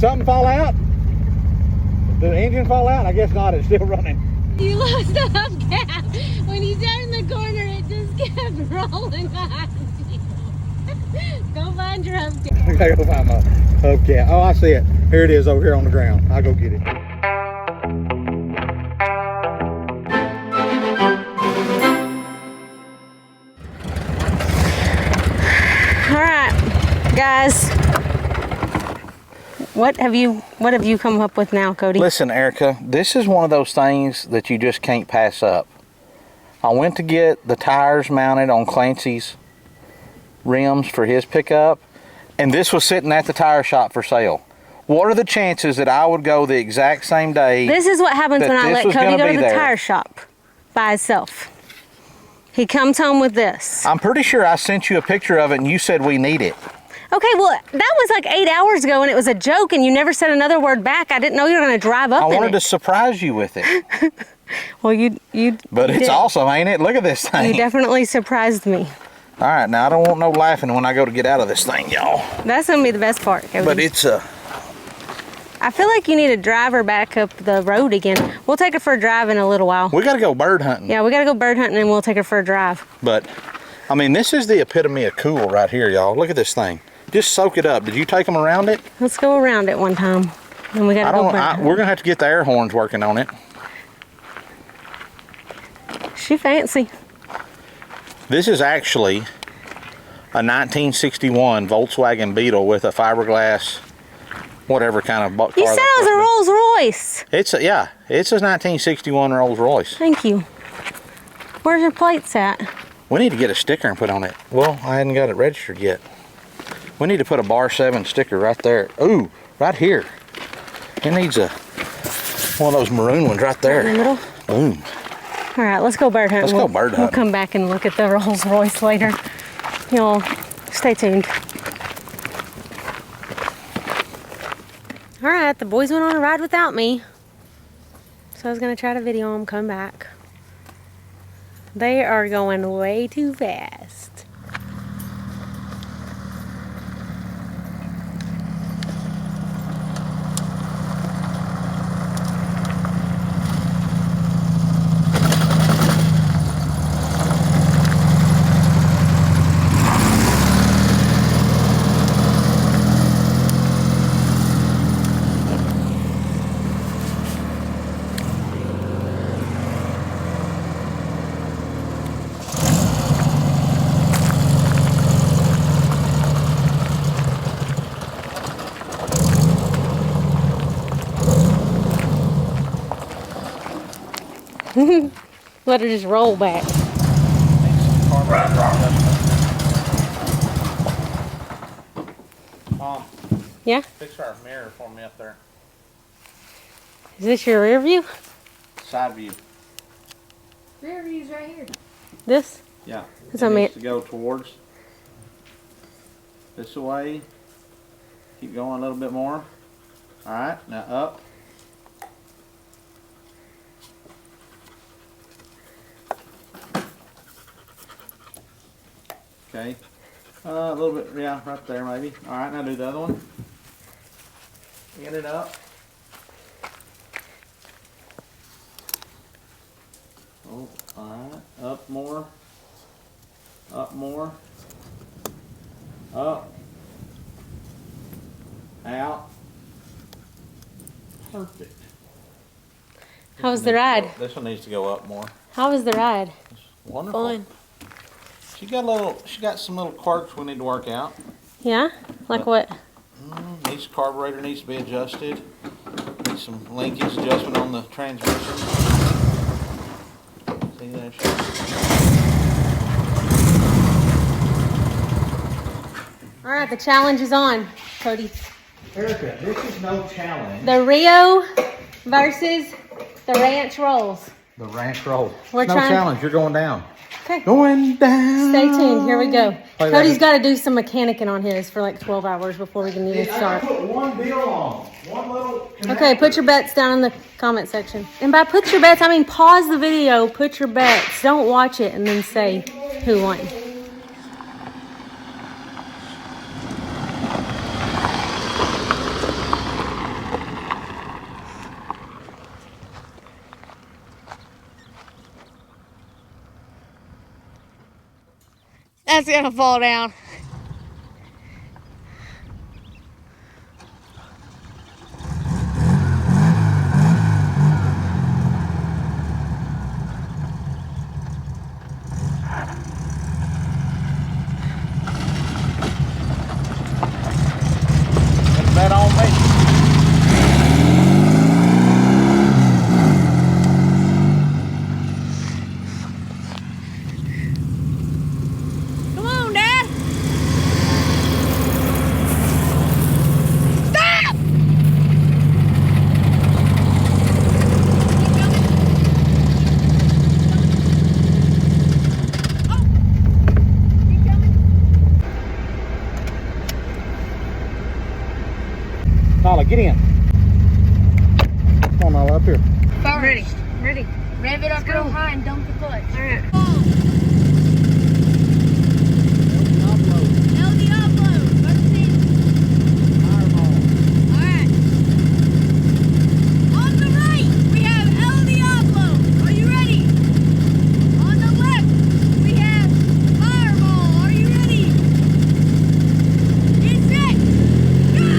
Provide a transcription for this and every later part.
something fall out? Did the engine fall out? I guess not. It's still running. You lost the hubcap. When you turned the corner, it just kept rolling behind you. Go find your hubcap. I gotta go find my hubcap. Oh, I see it. Here it is over here on the ground. I'll go get it. All right, guys. What have you come up with now, Cody? Listen, Erica, this is one of those things that you just can't pass up. I went to get the tires mounted on Clancy's rims for his pickup, and this was sitting at the tire shop for sale. What are the chances that I would go the exact same day? This is what happens when I let Cody go to the tire shop by himself. He comes home with this. I'm pretty sure I sent you a picture of it and you said we need it. Okay, well, that was like 8 hours ago and it was a joke and you never said another word back. I didn't know you were going to drive up in it. I wanted to surprise you with it. Well, you But it's awesome, ain't it? Look at this thing. You definitely surprised me. All right, now I don't want no laughing when I go to get out of this thing, y'all. That's going to be the best part, Cody. But it's I feel like you need to drive her back up the road again. We'll take her for a drive in a little while. We got to go bird hunting. Yeah, we got to go bird hunting and we'll take her for a drive. But, I mean, this is the epitome of cool right here, y'all. Look at this thing. Just soak it up. Did you take them around it? Let's go around it one time. And we got to go bird hunting. We're going to have to get the air horns working on it. She fancy. This is actually a 1961 Volkswagen Beetle with a fiberglass, whatever kind of car. You said it was a Rolls Royce. It's a 1961 Rolls Royce. Thank you. Where's your plates at? We need to get a sticker and put on it. Well, I hadn't got it registered yet. We need to put a bar 7 sticker right there. Ooh, right here. It needs one of those maroon ones right there. In the middle? Boom. All right, let's go bird hunting. Let's go bird hunting. We'll come back and look at the Rolls Royce later. Y'all, stay tuned. All right, the boys went on a ride without me. So I was gonna try to video them come back. They are going way too fast. Let her just roll back. Mom, Yeah? fix our mirror for me up there. Is this your rear view? Side view. Rear view's right here. This? Yeah. It's It on me. needs to go towards this way. Keep going a little bit more. All right, now up. Okay. A little bit, yeah, right there maybe. All right, now do the other one. Get it up. Oh, all right. Up more. Up more. Up. Out. Perfect. How was the ride? This one needs to go up more. How was the ride? It's wonderful. Fun. She got some little quirks we need to work out. Yeah? Like what? Needs carburetor needs to be adjusted. Needs some linkage adjustment on the transmission. See there? All right, the challenge is on, Cody. Erica, this is no challenge. The Rio versus the Ranch Rolls. The ranch roll. We're no trying- challenge. You're going down. Okay. Going down. Stay tuned. Here we go. Play that. Cody's got to do some mechanicking on his for like 12 hours before we can even I start. put one deal on. One little Okay, put your bets down in the comment section. And by put your bets, I mean pause the video, put your bets. Don't watch it and then say who won. That's gonna fall down. Bet on me. Come on, Dad. Stop! Keep coming. Nala, get in. Come on, Nala, up here. Ready. Ready. Rev it up real high and dump the clutch. All right. LD upload. First in. Alright. On the right, we have LD upload. Are you ready? On the left, we have Fireball. Are you ready? Get set. Go!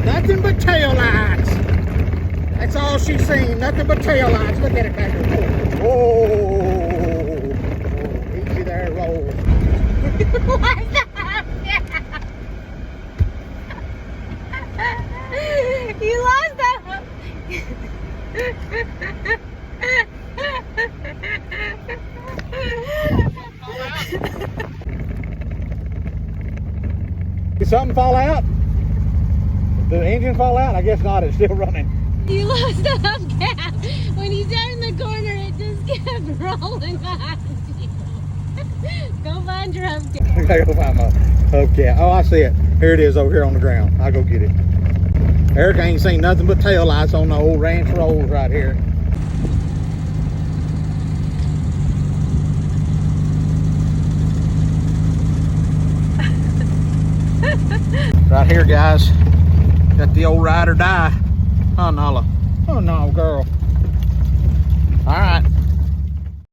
Nothing but tail lights. That's all she's seen. Nothing but tail lights. Look at it back there. Oh, easy there, roll. You lost that. Did something fall out? Did the engine fall out? I guess not. It's still running. You lost the hubcap. When you sat in the corner, it just kept rolling behind you. Go find your hubcap. I gotta go find my hubcap. Oh, I see it. Here it is over here on the ground. I'll go get it. Eric ain't seen nothing but tail lights on the old ranch Rolls right here. Right here, guys. Got the old ride or die. Oh, Nala. Oh, no, girl. All right.